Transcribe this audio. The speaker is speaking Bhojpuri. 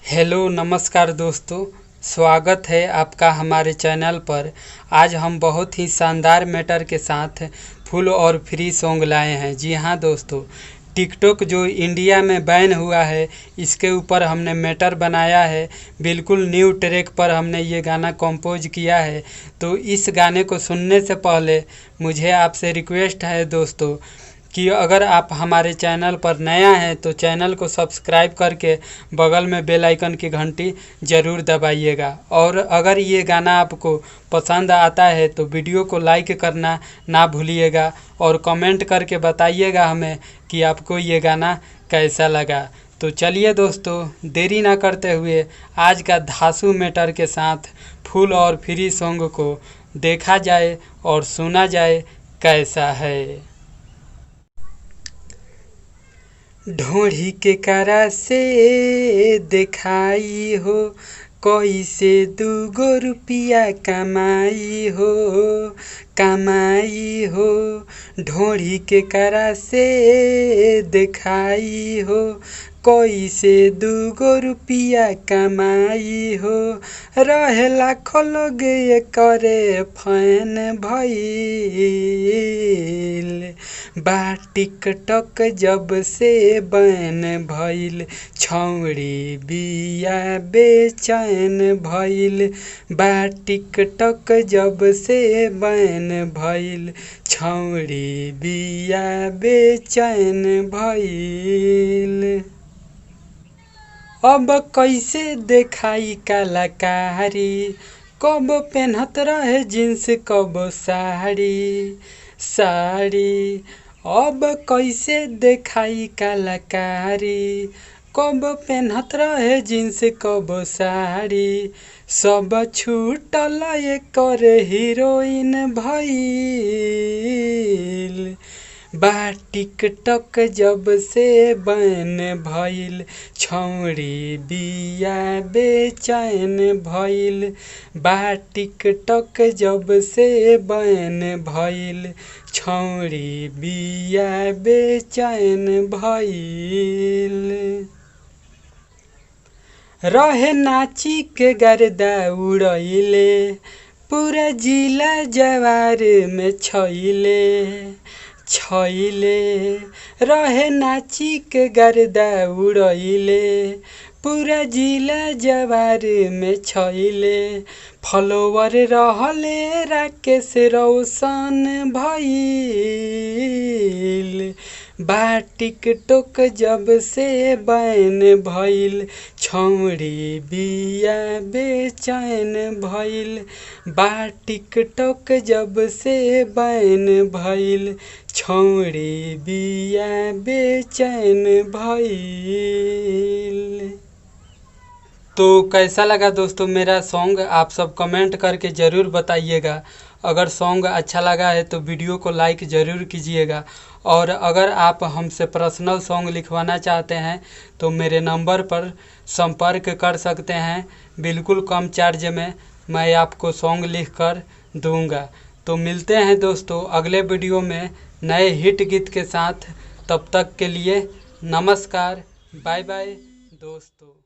हेलो नमस्कार दोस्तों, स्वागत है आपका हमारे चैनल पर। आज हम बहुत ही शानदार मैटर के साथ फुल और फ्री सॉन्ग लाए हैं। जी हाँ दोस्तों, टिकटॉक जो इंडिया में बैन हुआ है, इसके ऊपर हमने मैटर बनाया है। बिल्कुल न्यू ट्रैक पर हमने ये गाना कंपोज किया है। तो इस गाने को सुनने से पहले मुझे आपसे रिक्वेस्ट है दोस्तों कि अगर आप हमारे चैनल पर नया हैं तो चैनल को सब्सक्राइब करके बगल में बेल आइकन की घंटी ज़रूर दबाइएगा। और अगर ये गाना आपको पसंद आता है तो वीडियो को लाइक करना ना भूलिएगा और कमेंट करके बताइएगा हमें कि आपको ये गाना कैसा लगा। तो चलिए दोस्तों, देरी ना करते हुए आज का धांसू मैटर के साथ फुल और फ्री सॉन्ग को देखा जाए और सुना जाए कैसा है। ढोढ़ी के करा से दिखाई हो, कैसे दूगो रुपया कमाई हो, कमाई हो। ढोढ़ी के करा से दिखाई हो, कैसे दूगो रुपया कमाई हो। रहे लाखों लोग ये करे फैन भइल, बा टिकटॉक जब से बैन भइल, छौड़ी बिया बेचैन भइल। बा टिकटॉक जब से बैन भइल, छौड़ी बिया बेचैन भइल। अब कैसे देखाई कलाकारी, कब पेन्हत रहे जींस कब साड़ी साड़ी। अब कैसे देखाई कलाकारी, कब पेन्हत रहे जींस कब साड़ी। सब छूटल एकर हीरोइन भइल, बा टिकटॉक जब से बैन भइल, छौड़ी बिया बेचैन भइल। बा टिकटॉक जब से बैन भइल, छौड़ी बिया बेचैन भइल। रहे नाची के गर्दा उड़ैले, पूरा जिला जवार में छइले छइले। रहे नाची के गर्दा उड़ैले, पूरा जिला जवार में छइले। फॉलोवर रहले राकेश रोशन भइल, बा टिकटॉक जब से बैन भइल, छौड़ी बिया बेचैन भइल। बा टिकटॉक जब से बैन भइल, छौड़ी बिया बेचैन भइल। तो कैसा लगा दोस्तों मेरा सॉन्ग, आप सब कमेंट करके ज़रूर बताइएगा। अगर सॉन्ग अच्छा लगा है तो वीडियो को लाइक ज़रूर कीजिएगा। और अगर आप हमसे पर्सनल सॉन्ग लिखवाना चाहते हैं तो मेरे नंबर पर संपर्क कर सकते हैं। बिल्कुल कम चार्ज में मैं आपको सॉन्ग लिख कर दूँगा। तो मिलते हैं दोस्तों अगले वीडियो में नए हिट गीत के साथ। तब तक के लिए नमस्कार, बाय बाय दोस्तों।